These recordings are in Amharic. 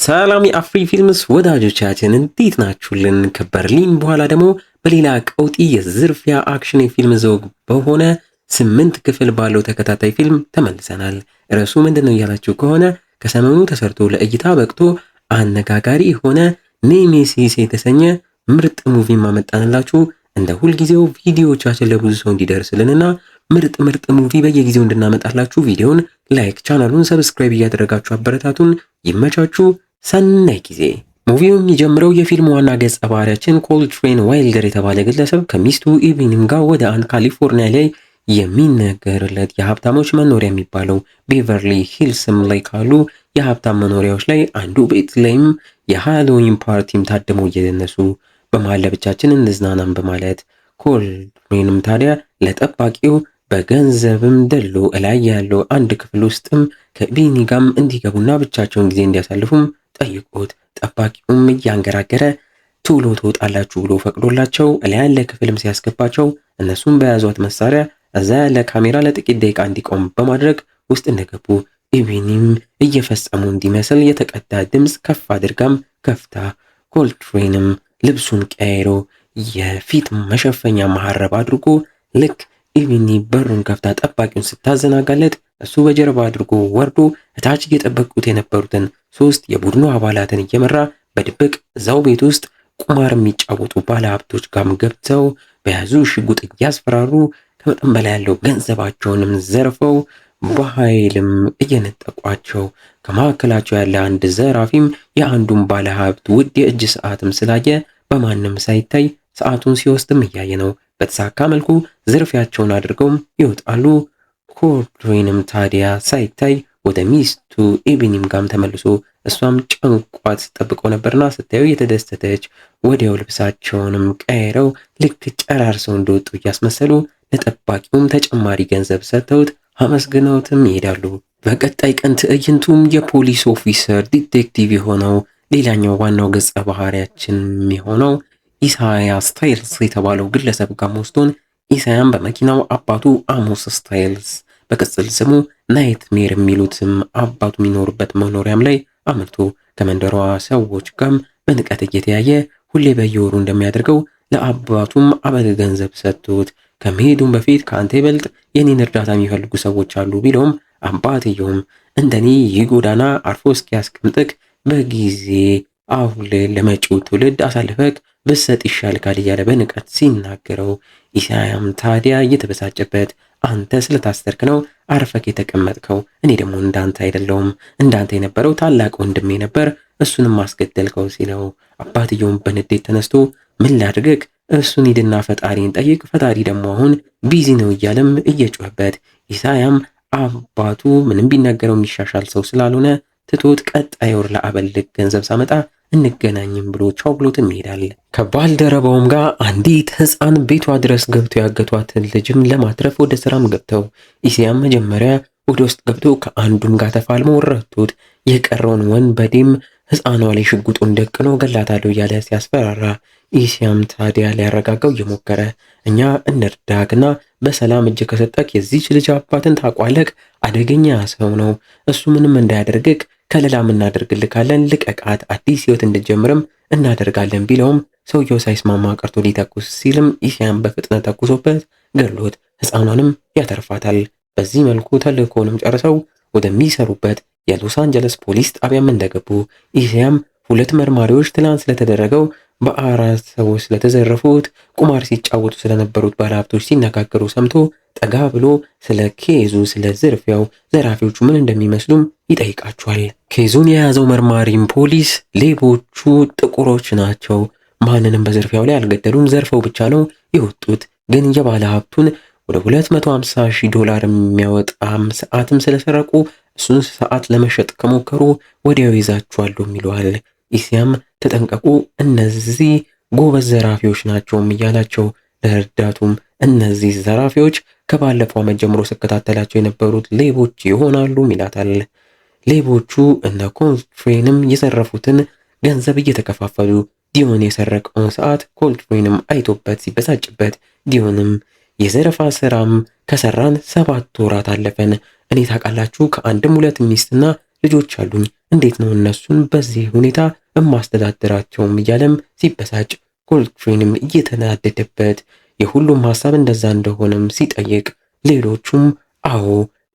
ሰላም የአፍሪ ፊልምስ ወዳጆቻችን እንዴት ናችሁልን? ከበርሊን በኋላ ደግሞ በሌላ ቀውጢ የዝርፊያ አክሽን የፊልም ዘውግ በሆነ 8 ክፍል ባለው ተከታታይ ፊልም ተመልሰናል። ርዕሱ ምንድነው እያላችሁ ከሆነ ከሰሞኑ ተሰርቶ ለእይታ በቅቶ አነጋጋሪ የሆነ ኔሜሲስ የተሰኘ ምርጥ ሙቪ ማመጣንላችሁ። እንደ ሁልጊዜው ቪዲዮዎቻችን ለብዙ ሰው እንዲደርስልንና ምርጥ ሙቪ በየጊዜው እንድናመጣላችሁ ቪዲዮን ላይክ፣ ቻናሉን ሰብስክራይብ እያደረጋችሁ አበረታቱን። ይመቻችሁ። ሰናይ ጊዜ። ሙቪው የሚጀምረው የፊልሙ ዋና ገጸ ባህሪያችን ኮልትሬን ዋይልደር የተባለ ግለሰብ ከሚስቱ ኢቭኒም ጋር ወደ አንድ ካሊፎርኒያ ላይ የሚነገርለት የሀብታሞች መኖሪያ የሚባለው ቤቨርሊ ሂልስም ላይ ካሉ የሀብታም መኖሪያዎች ላይ አንዱ ቤት ላይም የሃሎዊን ፓርቲም ታድመው እየደነሱ በመሃል ለብቻችን እንዝናናም በማለት ኮልትሬንም ታዲያ ለጠባቂው በገንዘብም ደሎ እላይ ያለው አንድ ክፍል ውስጥም ከቢኒ ጋም እንዲገቡና ብቻቸውን ጊዜ እንዲያሳልፉም ጠይቆት ጠባቂውም እያንገራገረ ቶሎ ትወጣላችሁ ብሎ ፈቅዶላቸው እላይ ያለ ክፍልም ሲያስገባቸው እነሱም በያዟት መሳሪያ እዛ ያለ ካሜራ ለጥቂት ደቂቃ እንዲቆም በማድረግ ውስጥ እንደገቡ ኢቪኒም እየፈጸሙ እንዲመስል የተቀዳ ድምፅ ከፍ አድርጋም ከፍታ ኮልትሬንም ልብሱን ቀያይሮ የፊት መሸፈኛ መሐረብ አድርጎ ልክ ኢቪኒ በሩን ከፍታ ጠባቂውን ስታዘናጋለት እሱ በጀርባ አድርጎ ወርዶ እታች እየጠበቁት የነበሩትን 3 የቡድኑ አባላትን እየመራ በድብቅ እዛው ቤት ውስጥ ቁማር የሚጫወቱ ባለሀብቶች ጋም ገብተው በያዙ ሽጉጥ እያስፈራሩ ከመጠን በላይ ያለው ገንዘባቸውንም ዘርፈው በኃይልም እየነጠቋቸው ከመካከላቸው ያለ አንድ ዘራፊም የአንዱን ባለሀብት ውድ የእጅ ሰዓትም ስላየ በማንም ሳይታይ ሰዓቱን ሲወስድም እያየ ነው። በተሳካ መልኩ ዝርፊያቸውን አድርገውም ይወጣሉ። ኮልትሬንም ታዲያ ሳይታይ ወደ ሚስቱ ኢቭኒም ጋም ተመልሶ እሷም ጨንቋት ጠብቀው ነበርና ስታዩ የተደሰተች ወዲያው ልብሳቸውንም ቀይረው ልክ ጨራርሰው እንደወጡ እያስመሰሉ ለጠባቂውም ተጨማሪ ገንዘብ ሰጥተውት አመስግነውትም ይሄዳሉ። በቀጣይ ቀን ትዕይንቱም የፖሊስ ኦፊሰር ዲቴክቲቭ የሆነው ሌላኛው ዋናው ገጸ ባህሪያችን የሆነው ኢሳያ ስታይልስ የተባለው ግለሰብ ጋር ወስዶን ኢሳያም በመኪናው አባቱ አሞስ ስታይልስ በቅጽል ስሙ ናይትሜር የሚሉትም አባቱ የሚኖሩበት መኖሪያም ላይ አምርቶ ከመንደሯ ሰዎች ጋም በንቀት እየተያየ ሁሌ በየወሩ እንደሚያደርገው ለአባቱም አበል ገንዘብ ሰጥቶት ከመሄዱም በፊት ከአንተ ይበልጥ የኔን እርዳታ የሚፈልጉ ሰዎች አሉ ቢለውም አባትየውም እንደኔ ይህ ጎዳና አርፎ እስኪያስቀምጥክ በጊዜ አሁን ለመጪው ትውልድ አሳልፈክ ብሰጥ ይሻልካል እያለ በንቀት ሲናገረው ኢሳያም ታዲያ እየተበሳጨበት አንተ ስለታሰርክ ነው አርፈክ የተቀመጥከው፣ እኔ ደግሞ እንዳንተ አይደለሁም፣ እንዳንተ የነበረው ታላቅ ወንድሜ ነበር፣ እሱንም ማስገደልከው ሲለው አባትየውም በንዴት ተነስቶ ምን ላድርግክ፣ እሱን ሂድና ፈጣሪን ጠይቅ፣ ፈጣሪ ደግሞ አሁን ቢዚ ነው እያለም እየጮህበት ኢሳያም አባቱ ምንም ቢናገረው የሚሻሻል ሰው ስላልሆነ ትቶት ቀጣይ ወር ለአበልክ ገንዘብ ሳመጣ እንገናኝም ብሎ ቻው ብሎትም ይሄዳል። ከባልደረባውም ጋር አንዲት ሕፃን ቤቷ ድረስ ገብቶ ያገቷትን ልጅም ለማትረፍ ወደ ስራም ገብተው ኢሳያም መጀመሪያ ወደ ውስጥ ገብቶ ከአንዱም ጋር ተፋልሞ ረቶት የቀረውን ወንበዴም ሕፃኗ ላይ ሽጉጡን ደቅኖ ገላታለሁ እያለ ሲያስፈራራ ኢሳያም ታዲያ ሊያረጋጋው እየሞከረ እኛ እንርዳክና በሰላም እጅ ከሰጠክ የዚች ልጅ አባትን ታቋለቅ፣ አደገኛ ሰው ነው፣ እሱ ምንም እንዳያደርግክ ከለላም እናደርግልካለን፣ ልቀቃት፣ አዲስ ህይወት እንድጀምርም እናደርጋለን ቢለውም ሰውየው ሳይስማማ ቀርቶ ሊተኩስ ሲልም ኢሳያም በፍጥነት ተኩሶበት ገሎት ሕፃኗንም ያተርፋታል። በዚህ መልኩ ተልእኮንም ጨርሰው ወደሚሰሩበት የሎስ አንጀለስ ፖሊስ ጣቢያም እንደገቡ ኢሳያም 2 መርማሪዎች ትላንት ስለተደረገው በ4 ሰዎች ስለተዘረፉት ቁማር ሲጫወቱ ስለነበሩት ባለሀብቶች ሲነጋገሩ ሰምቶ ጠጋ ብሎ ስለ ኬዙ ስለ ዝርፊያው ዘራፊዎቹ ምን እንደሚመስሉም ይጠይቃቸዋል። ኬዙን የያዘው መርማሪም ፖሊስ ሌቦቹ ጥቁሮች ናቸው፣ ማንንም በዝርፊያው ላይ አልገደሉም፣ ዘርፈው ብቻ ነው የወጡት፣ ግን የባለሀብቱን ወደ $250,000 የሚያወጣም ሰዓትም ስለሰረቁ እሱን ሰዓት ለመሸጥ ከሞከሩ ወዲያው ይዛቸዋለሁ ይለዋል። ኢሳያም ተጠንቀቁ፣ እነዚህ ጎበዝ ዘራፊዎች ናቸውም እያላቸው ለእርዳቱም እነዚህ ዘራፊዎች ከባለፈው ዓመት ጀምሮ ስከታተላቸው የነበሩት ሌቦች ይሆናሉ ይላታል። ሌቦቹ እነ ኮልትሬንም የዘረፉትን ገንዘብ እየተከፋፈሉ ዲዮን የሰረቀውን ሰዓት ኮልትሬንም አይቶበት ሲበሳጭበት ዲዮንም የዘረፋ ስራም ከሰራን 7 ወራት አለፈን፣ እኔ ታውቃላችሁ ከአንድም 2 ሚስትና ልጆች አሉኝ፣ እንዴት ነው እነሱን በዚህ ሁኔታ እማስተዳድራቸውም እያለም ሲበሳጭ ኮልትሬንም እየተናደደበት የሁሉም ሐሳብ እንደዛ እንደሆነም ሲጠይቅ ሌሎቹም አዎ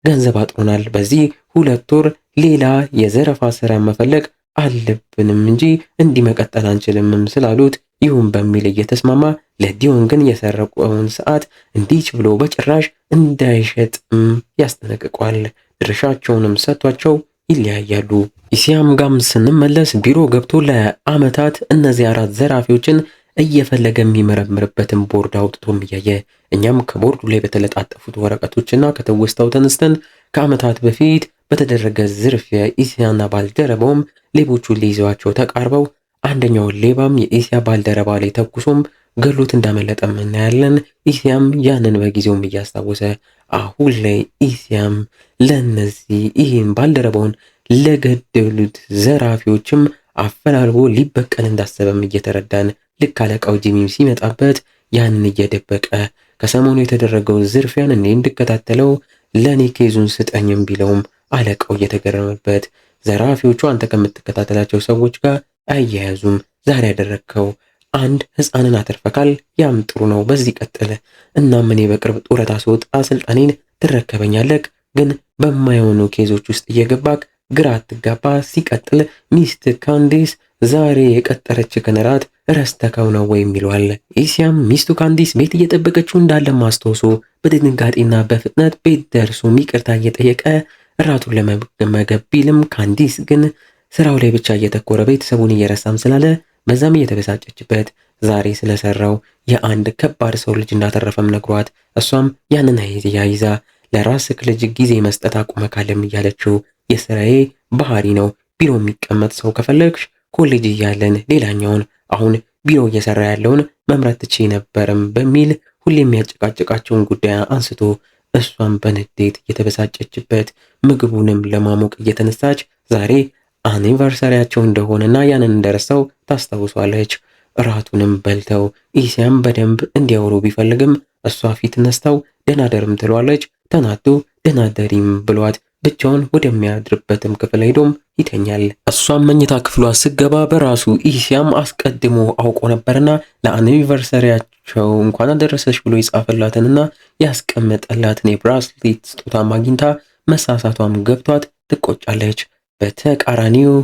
ገንዘብ አጥሮናል፣ በዚህ 2 ወር ሌላ የዘረፋ ስራ መፈለግ አለብንም እንጂ እንዲህ መቀጠል አንችልምም ስላሉት ይሁን በሚል እየተስማማ ለዲዮን ግን የሰረቀውን ሰዓት እንዲች ብሎ በጭራሽ እንዳይሸጥም ያስጠነቅቋል። ድርሻቸውንም ሰጥቷቸው ይለያያሉ። ኢሲያም ጋም ስንመለስ ቢሮ ገብቶ ለአመታት እነዚህ 4 ዘራፊዎችን እየፈለገ የሚመረምርበትን ቦርድ አውጥቶም እያየ እኛም ከቦርዱ ላይ በተለጣጠፉት ወረቀቶችና ከተወስታው ተነስተን ከአመታት በፊት በተደረገ ዝርፊያ ኢሲያና ባልደረባውም ሌቦቹን ሊይዟቸው ተቃርበው አንደኛውን ሌባም የኢሲያ ባልደረባ ላይ ተኩሶም ገሎት እንዳመለጠም እናያለን። ኢሲያም ያንን በጊዜውም እያስታወሰ አሁን ላይ ኢሲያም ለነዚህ ይህን ባልደረባውን ለገደሉት ዘራፊዎችም አፈላልጎ ሊበቀል እንዳሰበም እየተረዳን ልክ አለቃው ጂሚም ሲመጣበት ያንን እየደበቀ ከሰሞኑ የተደረገው ዝርፊያን እኔ እንድከታተለው ለኔ ኬዙን ስጠኝም ቢለውም አለቃው እየተገረመበት ዘራፊዎቹ አንተ ከምትከታተላቸው ሰዎች ጋር አያያዙም፣ ዛሬ ያደረግከው አንድ ህፃንን አተርፈካል፣ ያም ጥሩ ነው፣ በዚህ ቀጥል። እናም እኔ በቅርብ ጡረታ ስወጣ ስልጣኔን ትረከበኛለህ፣ ግን በማይሆኑ ኬዞች ውስጥ እየገባክ ግራ አትጋባ። ሲቀጥል ሚስት ካንዲስ ዛሬ የቀጠረች ከነራት ረስተከው ነው ወይም ይለዋል። ኢሲያም ሚስቱ ካንዲስ ቤት እየጠበቀችው እንዳለ ማስታወሱ በድንጋጤና በፍጥነት ቤት ደርሶ ይቅርታ እየጠየቀ እራቱን ለመመገብ ቢልም ካንዲስ ግን ስራው ላይ ብቻ እየተኮረ ቤተሰቡን እየረሳም ስላለ በዛም እየተበሳጨችበት ዛሬ ስለሰራው የአንድ ከባድ ሰው ልጅ እንዳተረፈም ነግሯት እሷም ያንን ይዛ ለራስክ ልጅ ጊዜ መስጠት አቁመካለም እያለችው የስራዬ ባህሪ ነው፣ ቢሮ የሚቀመጥ ሰው ከፈለግሽ ኮሌጅ እያለን ሌላኛውን አሁን ቢሮ እየሰራ ያለውን መምራት ትቼ ነበርም በሚል ሁሌ የሚያጨቃጭቃቸውን ጉዳይ አንስቶ እሷም በንዴት እየተበሳጨችበት ምግቡንም ለማሞቅ እየተነሳች ዛሬ አኒቨርሰሪያቸው እንደሆነና ያንን እንደረሳው ታስታውሷለች። እራቱንም በልተው ኢሲያም በደንብ እንዲያወሩ ቢፈልግም እሷ ፊት ነስታው ደናደርም ትሏለች። ተናዶ ደናደሪም ብሏት ብቻውን ወደሚያድርበትም ክፍል ሄዶም ይተኛል። እሷም መኝታ ክፍሏ ስገባ በራሱ ኢሲያም አስቀድሞ አውቆ ነበርና ለአኒቨርሰሪያቸው እንኳን አደረሰሽ ብሎ ይጻፈላትንና ያስቀመጠላትን የብራስሌት ስጦታ ማግኝታ መሳሳቷም ገብቷት ትቆጫለች። በተቃራኒው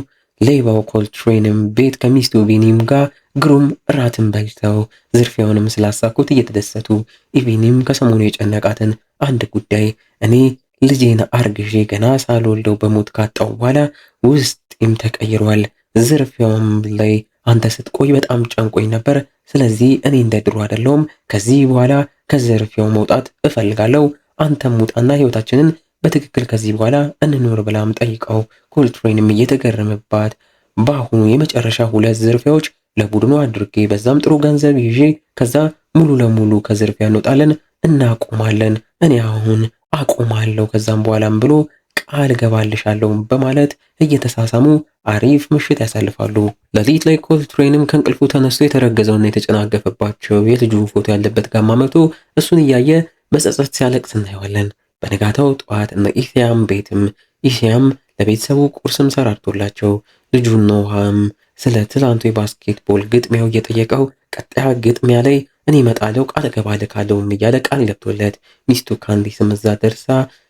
ሌባው ኮልትሬንም ቤት ከሚስቱ ቢኒም ጋር ግሩም እራትን በልተው ዝርፊያውንም ስላሳኩት እየተደሰቱ ኢቪኒም ከሰሞኑ የጨነቃትን አንድ ጉዳይ እኔ ልጄን አርግዤ ገና ሳልወልደው በሞት ካጣው በኋላ ውስጤም ተቀይሯል። ዝርፊያውም ላይ አንተ ስትቆይ በጣም ጨንቆኝ ነበር። ስለዚህ እኔ እንደ ድሮ አይደለሁም። ከዚህ በኋላ ከዝርፊያው መውጣት እፈልጋለሁ። አንተም ውጣና ህይወታችንን በትክክል ከዚህ በኋላ እንኖር ብላም ጠይቀው ኮልትሬንም እየተገረመባት በአሁኑ የመጨረሻ 2 ዝርፊያዎች ለቡድኑ አድርጌ በዛም ጥሩ ገንዘብ ይዤ ከዛ ሙሉ ለሙሉ ከዝርፊያ እንወጣለን፣ እናቆማለን። እኔ አሁን አቆማለሁ ከዛም በኋላም ብሎ ቃል ገባልሻለሁ በማለት እየተሳሳሙ አሪፍ ምሽት ያሳልፋሉ። ለሊት ላይ ኮልትሬንም ከእንቅልፉ ተነስቶ የተረገዘውና የተጨናገፈባቸው የልጁን ፎቶ ያለበት ጋማ መጥቶ እሱን እያየ በጸጸት ሲያለቅስ እናየዋለን። በነጋታው ጠዋት እነ ኢሲያም ቤትም ኢሲያም ለቤተሰቡ ቁርስም ሰራርቶላቸው ልጁን ኖሃም ስለ ትላንቱ የባስኬትቦል ግጥሚያው እየጠየቀው ቀጣያ ግጥሚያ ላይ እኔ እመጣለሁ ቃል እገባልካለሁም እያለ ቃል ገብቶለት ሚስቱ ካንዲስም እዛ ደርሳ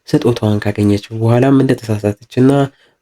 ስጦታዋን ካገኘች በኋላም እንደተሳሳተችና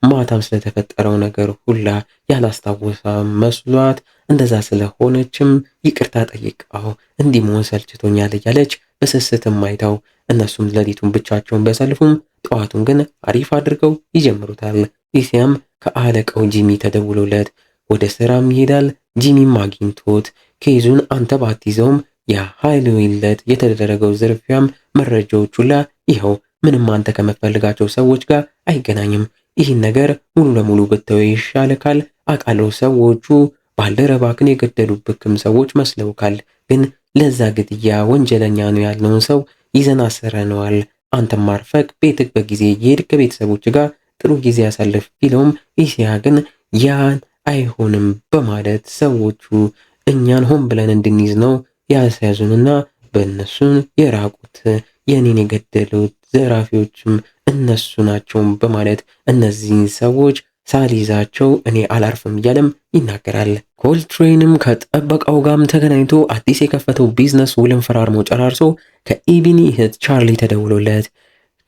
ማታም ስለተፈጠረው ነገር ሁላ ያላስታወሳ መስሏት እንደዛ ስለሆነችም ይቅርታ ጠይቃው እንዲህ መሆን ሰልችቶኛል እያለች በስስትም አይታው እነሱም ሌሊቱን ብቻቸውን ቢያሳልፉም ጠዋቱን ግን አሪፍ አድርገው ይጀምሩታል። ኢሲያም ከአለቃው ጂሚ ተደውሎለት ወደ ስራም ይሄዳል። ጂሚም አግኝቶት ኬዙን አንተ ባትይዘውም የሃይሎዊለት የተደረገው ዝርፊያም መረጃዎች ሁላ ይኸው ምንም አንተ ከመፈልጋቸው ሰዎች ጋር አይገናኝም። ይህን ነገር ሙሉ ለሙሉ ብተው ይሻልካል። አቃለው ሰዎቹ ባልደረባክን የገደሉብክም ሰዎች መስለውካል፣ ግን ለዛ ግድያ ወንጀለኛ ነው ያልነውን ሰው ይዘን አስረነዋል። አንተም ማርፈቅ ቤትክ በጊዜ የሄድክ ከቤተሰቦች ጋር ጥሩ ጊዜ ያሳልፍ ቢለውም ኢሲያ ግን ያን አይሆንም በማለት ሰዎቹ እኛን ሆን ብለን እንድንይዝ ነው ያስያዙንና በእነሱን የራቁት የኔን የገደሉት ዘራፊዎችም እነሱ ናቸው በማለት እነዚህን ሰዎች ሳልይዛቸው እኔ አላርፍም እያለም ይናገራል። ኮልትሬንም ከጠበቃው ጋርም ተገናኝቶ አዲስ የከፈተው ቢዝነስ ውልን ፈራርሞ ጨራርሶ ከኢቢኒ እህት ቻርሊ ተደውሎለት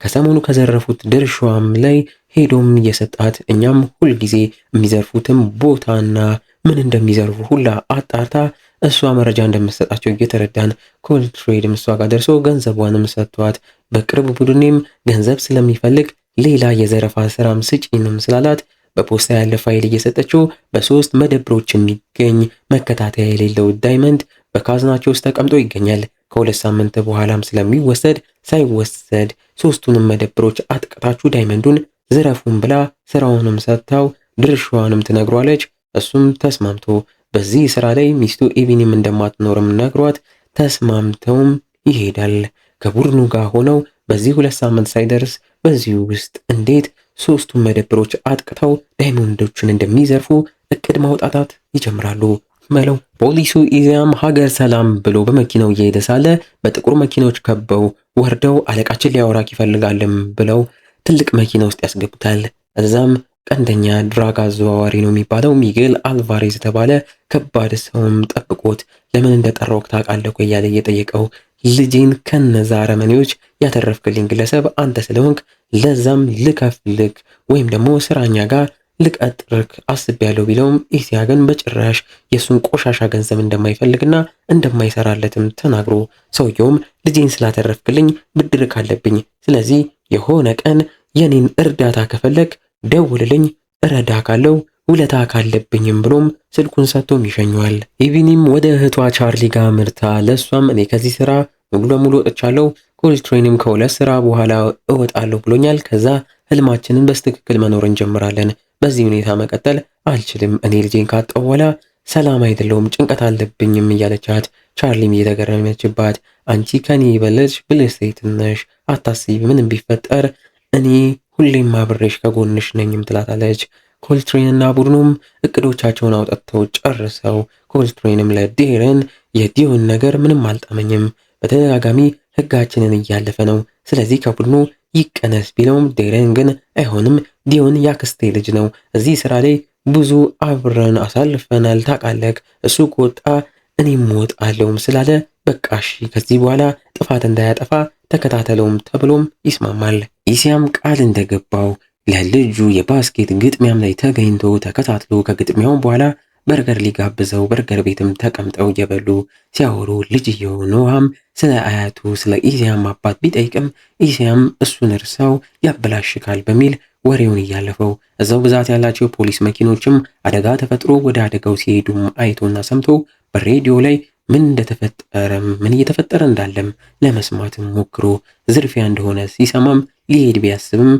ከሰሞኑ ከዘረፉት ድርሻዋም ላይ ሄዶም እየሰጣት እኛም ሁልጊዜ የሚዘርፉትም ቦታና ምን እንደሚዘርፉ ሁላ አጣርታ እሷ መረጃ እንደምትሰጣቸው እየተረዳን ኮልትሬድም እሷ ጋር ደርሶ ገንዘቧንም ሰጥቷት በቅርብ ቡድኔም ገንዘብ ስለሚፈልግ ሌላ የዘረፋ ስራም ስጪንም ስላላት በፖስታ ያለ ፋይል እየሰጠችው በ3 መደብሮች የሚገኝ መከታተያ የሌለው ዳይመንድ በካዝናቸው ውስጥ ተቀምጦ ይገኛል። ከ2 ሳምንት በኋላም ስለሚወሰድ ሳይወሰድ 3ቱንም መደብሮች አጥቅታችሁ ዳይመንዱን ዝረፉን ብላ ስራውንም ሰጥታው ድርሻዋንም ትነግሯለች። እሱም ተስማምቶ በዚህ ስራ ላይ ሚስቱ ኢቢኒም እንደማትኖርም ነግሯት ተስማምተውም ይሄዳል። ከቡድኑ ጋር ሆነው በዚህ 2 ሳምንት ሳይደርስ በዚህ ውስጥ እንዴት 3ቱን መደብሮች አጥቅተው ዳይመንዶቹን እንደሚዘርፉ እቅድ ማውጣታት ይጀምራሉ። መለው ፖሊሱ ኢዚያም ሀገር ሰላም ብሎ በመኪናው እየሄደ ሳለ በጥቁር መኪኖች ከበው ወርደው አለቃችን ሊያወራክ ይፈልጋልም ብለው ትልቅ መኪና ውስጥ ያስገቡታል። እዛም ቀንደኛ ድራግ አዘዋዋሪ ነው የሚባለው ሚጌል አልቫሬዝ የተባለ ከባድ ሰውም ጠብቆት ለምን እንደጠራውክ ታውቃለህ እያለ እየጠየቀው ልጄን ከነዛ አረመኔዎች ያተረፍክልኝ ግለሰብ አንተ ስለሆንክ ለዛም ልከፍልክ ወይም ደግሞ ስራኛ ጋር ልቀጥርክ አስቤያለሁ ቢለውም ኢሲያ ግን በጭራሽ የሱን ቆሻሻ ገንዘብ እንደማይፈልግና እንደማይሰራለትም ተናግሮ ሰውየውም ልጄን ስላተረፍክልኝ ብድር ካለብኝ፣ ስለዚህ የሆነ ቀን የኔን እርዳታ ከፈለክ ደውልልኝ እረዳ ካለው ውለታ ካለብኝም ብሎም ስልኩን ሰጥቶም ይሸኘዋል። ኢቢኒም ወደ እህቷ ቻርሊ ጋር ምርታ ለሷም እኔ ከዚህ ስራ ሙሉ ለሙሉ ወጥቻለሁ፣ ኮልትሬንም ከሁለት ስራ በኋላ እወጣለሁ ብሎኛል። ከዛ ህልማችንን በስትክክል መኖር እንጀምራለን። በዚህ ሁኔታ መቀጠል አልችልም። እኔ ልጄን ካጣሁ በኋላ ሰላም አይደለሁም፣ ጭንቀት አለብኝም እያለቻት ቻርሊም እየተገረመችባት አንቺ ከኔ ይበለሽ ብልህ ሴት ነሽ፣ አታስቢ፣ ምንም ቢፈጠር እኔ ሁሌም አብሬሽ ከጎንሽ ነኝም ትላታለች። ኮልትሬንና ቡድኑም እቅዶቻቸውን አውጥተው ጨርሰው ኮልትሬንም ለዴረን የዲዮን ነገር ምንም አልጣመኝም፣ በተደጋጋሚ ህጋችንን እያለፈ ነው፣ ስለዚህ ከቡድኑ ይቀነስ ቢለውም ዴረን ግን አይሆንም፣ ዲዮን ያክስቴ ልጅ ነው፣ እዚህ ስራ ላይ ብዙ አብረን አሳልፈናል፣ ታውቃለህ፣ እሱ ከወጣ እኔም እወጣለሁም ስላለ በቃ እሺ ከዚህ በኋላ ጥፋት እንዳያጠፋ ተከታተለውም ተብሎም ይስማማል። ኢሲያም ቃል እንደገባው ለልጁ የባስኬት ግጥሚያም ላይ ተገኝቶ ተከታትሎ ከግጥሚያው በኋላ በርገር ሊጋብዘው በርገር ቤትም ተቀምጠው እየበሉ ሲያወሩ ልጅየው ኖሃም ስለ አያቱ ስለ ኢሲያም አባት ቢጠይቅም ኢሲያም እሱን እርሳው ያበላሽካል በሚል ወሬውን እያለፈው እዛው ብዛት ያላቸው ፖሊስ መኪኖችም አደጋ ተፈጥሮ ወደ አደጋው ሲሄዱም አይቶና ሰምቶ በሬዲዮ ላይ ምን እንደተፈጠረም ምን እየተፈጠረ እንዳለም ለመስማትም ሞክሮ ዝርፊያ እንደሆነ ሲሰማም ሊሄድ ቢያስብም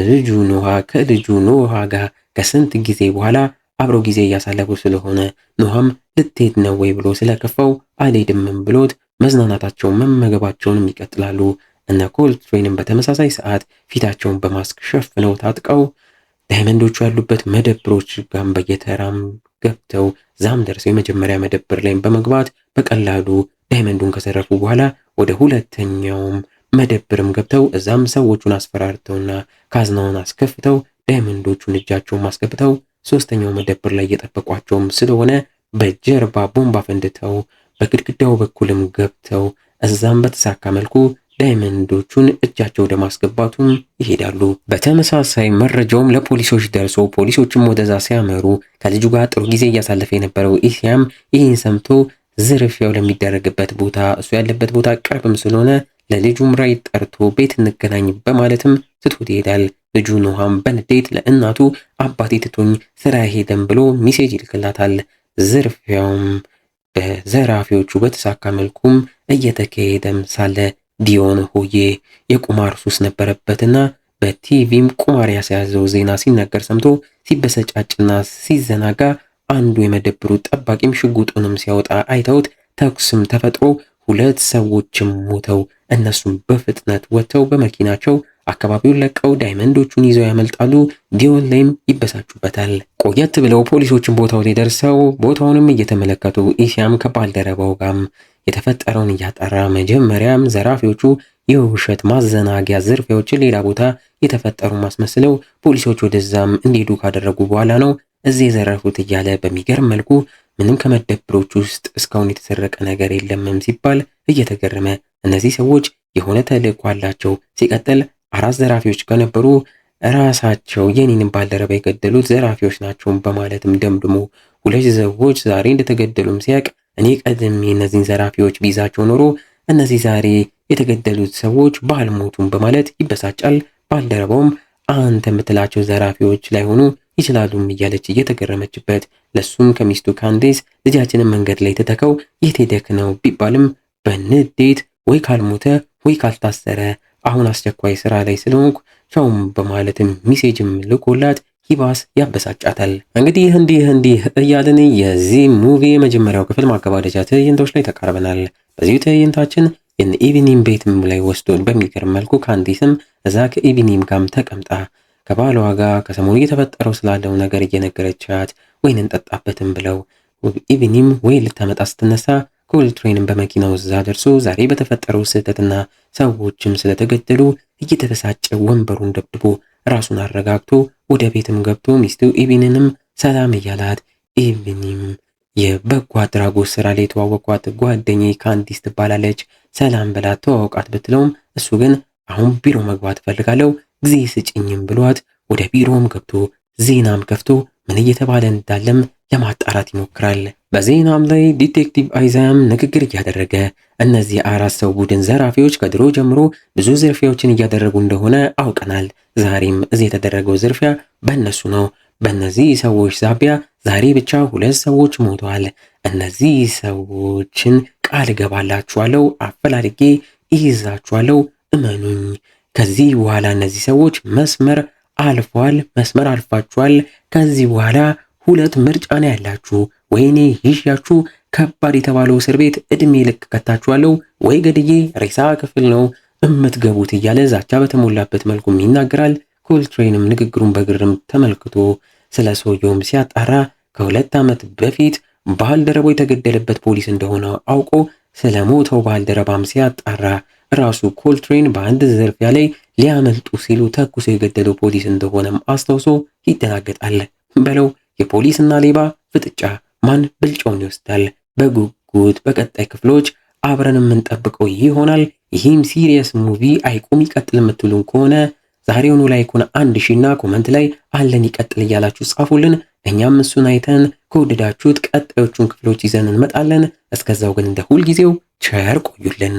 ልጁ ኖሃ ከልጁ ኖሃ ጋር ከስንት ጊዜ በኋላ አብረው ጊዜ እያሳለፉ ስለሆነ ኖሃም ልትሄድ ነው ወይ ብሎ ስለከፋው አልሄድምም ብሎት መዝናናታቸውን መመገባቸውንም ይቀጥላሉ። እና ኮልትሬንም በተመሳሳይ ሰዓት ፊታቸውን በማስክ ሸፍነው ታጥቀው ዳይመንዶቹ ያሉበት መደብሮች ጋር በየተራም ገብተው ዛም ደርሰው የመጀመሪያ መደብር ላይም በመግባት በቀላሉ ዳይመንዱን ከሰረፉ በኋላ ወደ ሁለተኛውም መደብርም ገብተው እዛም ሰዎቹን አስፈራርተውና ካዝናውን አስከፍተው ዳይመንዶቹን እጃቸውን ማስገብተው ሶስተኛው መደብር ላይ እየጠበቋቸውም ስለሆነ በጀርባ ቦምባ ፈንድተው በግድግዳው በኩልም ገብተው እዛም በተሳካ መልኩ ዳይመንዶቹን እጃቸው ወደ ማስገባቱም ይሄዳሉ። በተመሳሳይ መረጃውም ለፖሊሶች ደርሶ ፖሊሶችም ወደዛ ሲያመሩ ከልጁ ጋር ጥሩ ጊዜ እያሳለፈ የነበረው ኢሲያም ይህን ሰምቶ ዝርፊያው ለሚደረግበት ቦታ እሱ ያለበት ቦታ ቅርብም ስለሆነ ለልጁም ራይ ጠርቶ ቤት እንገናኝ በማለትም ትቶት ይሄዳል። ልጁ ኖሃም በንዴት ለእናቱ አባቴ ትቶኝ ስራ ሄደም ብሎ ሚሴጅ ይልክላታል። ዝርፊያውም በዘራፊዎቹ በተሳካ መልኩም እየተካሄደም ሳለ ዲዮን ሆዬ የቁማር ሱስ ነበረበትና በቲቪም ቁማር ያስያዘው ዜና ሲነገር ሰምቶ ሲበሰጫጭና ሲዘናጋ አንዱ የመደብሩ ጠባቂም ሽጉጡንም ሲያወጣ አይተውት ተኩስም ተፈጥሮ 2 ሰዎችም ሞተው እነሱም በፍጥነት ወጥተው በመኪናቸው አካባቢውን ለቀው ዳይመንዶቹን ይዘው ያመልጣሉ። ዲዮን ላይም ይበሳጩበታል። ቆየት ብለው ፖሊሶችን ቦታው ላይ ደርሰው ቦታውንም እየተመለከቱ ኢሲያም ከባልደረባው ጋርም የተፈጠረውን እያጣራ መጀመሪያም ዘራፊዎቹ የውሸት ማዘናጊያ ዝርፊያዎችን ሌላ ቦታ የተፈጠሩ ማስመስለው ፖሊሶች ወደዛም እንዲሄዱ ካደረጉ በኋላ ነው እዚህ የዘረፉት እያለ በሚገርም መልኩ ምንም ከመደብሮች ውስጥ እስካሁን የተሰረቀ ነገር የለምም ሲባል እየተገረመ እነዚህ ሰዎች የሆነ ተልዕኮ አላቸው። ሲቀጥል 4 ዘራፊዎች ከነበሩ ራሳቸው የኔንም ባልደረባ የገደሉት ዘራፊዎች ናቸው በማለትም ደምድሞ 2 ሰዎች ዛሬ እንደተገደሉም ሲያቅ እኔ ቀድሜ እነዚህን ዘራፊዎች ቢይዛቸው ኖሮ እነዚህ ዛሬ የተገደሉት ሰዎች ባልሞቱም በማለት ይበሳጫል። ባልደረባውም አንተ የምትላቸው ዘራፊዎች ላይሆኑ ይችላሉም እያለች እየተገረመችበት ለሱም ከሚስቱ ካንዴስ ልጃችንን መንገድ ላይ ተተከው የት ሄደክ ነው ቢባልም በንዴት ወይ ካልሞተ ወይ ካልታሰረ አሁን አስቸኳይ ስራ ላይ ስለሆንኩ ቻውም በማለትም ሚሴጅም ልኮላት ይባስ ያበሳጫታል። እንግዲህ እንዲህ እያልን የዚህ ሙቪ የመጀመሪያው ክፍል ማገባደጃ ትዕይንቶች ላይ ተቃርበናል። በዚሁ ትዕይንታችን የኢቪኒም ቤትም ላይ ወስዶን በሚገርም መልኩ ካንዲስም እዛ ከኢቪኒም ጋርም ተቀምጣ ከባሏ ጋር ከሰሞኑ እየተፈጠረው ስላለው ነገር እየነገረቻት ወይን እንጠጣበትም ብለው ኢቪኒም ወይ ልታመጣ ስትነሳ ኮልትሬንም በመኪናው እዛ ደርሶ ዛሬ በተፈጠረው ስህተትና ሰዎችም ስለተገደሉ እየተበሳጨ ወንበሩን ደብድቦ ራሱን አረጋግቶ ወደ ቤትም ገብቶ ሚስቱ ኢቪንንም ሰላም እያላት ኢቪኒም የበጎ አድራጎት ስራ ላይ የተዋወቋት ጓደኛዬ ካንዲስ ትባላለች ሰላም ብላት ተዋወቃት ብትለውም እሱ ግን አሁን ቢሮ መግባት ፈልጋለሁ ጊዜ ስጭኝም ብሏት ወደ ቢሮም ገብቶ ዜናም ከፍቶ ምን እየተባለ እንዳለም ለማጣራት ይሞክራል። በዜናም ላይ ዲቴክቲቭ አይዛም ንግግር እያደረገ እነዚህ 4 ሰው ቡድን ዘራፊዎች ከድሮ ጀምሮ ብዙ ዝርፊያዎችን እያደረጉ እንደሆነ አውቀናል። ዛሬም እዚህ የተደረገው ዝርፊያ በእነሱ ነው። በእነዚህ ሰዎች ዛቢያ ዛሬ ብቻ 2 ሰዎች ሞተዋል። እነዚህ ሰዎችን ቃል ገባላችኋለሁ፣ አፈላልጌ ይይዛችኋለሁ፣ እመኑኝ። ከዚህ በኋላ እነዚህ ሰዎች መስመር አልፋችኋል። ከዚህ በኋላ 2 ምርጫ ነው ያላችሁ። ወይኔ ይዣችሁ ከባድ የተባለው እስር ቤት እድሜ ልክ ከታችኋለሁ፣ ወይ ገድዬ ሬሳ ክፍል ነው እምትገቡት እያለ ዛቻ በተሞላበት መልኩም ይናገራል። ኮልትሬንም ንግግሩን በግርም ተመልክቶ ስለ ሰውየውም ሲያጣራ ከ2 ዓመት በፊት ባልደረባው የተገደለበት ፖሊስ እንደሆነ አውቆ ስለ ሞተው ባልደረባም ሲያጣራ ራሱ ኮልትሬን በአንድ ዝርፊያ ላይ ሊያመልጡ ሲሉ ተኩሶ የገደለው ፖሊስ እንደሆነም አስታውሶ ይደናገጣል። በለው የፖሊስና ሌባ ፍጥጫ ማን ብልጫውን ይወስዳል? በጉጉት በቀጣይ ክፍሎች አብረን የምንጠብቀው ይሆናል። ይህም ሲሪየስ ሙቪ አይቁም ይቀጥል የምትሉን ከሆነ ዛሬውኑ ላይኩን 1000ና ኮመንት ላይ አለን ይቀጥል እያላችሁ ጻፉልን። እኛም እሱን አይተን ከወደዳችሁት ቀጣዮቹን ክፍሎች ይዘን እንመጣለን። እስከዛው ግን እንደ ሁልጊዜው ቸር ቆዩልን።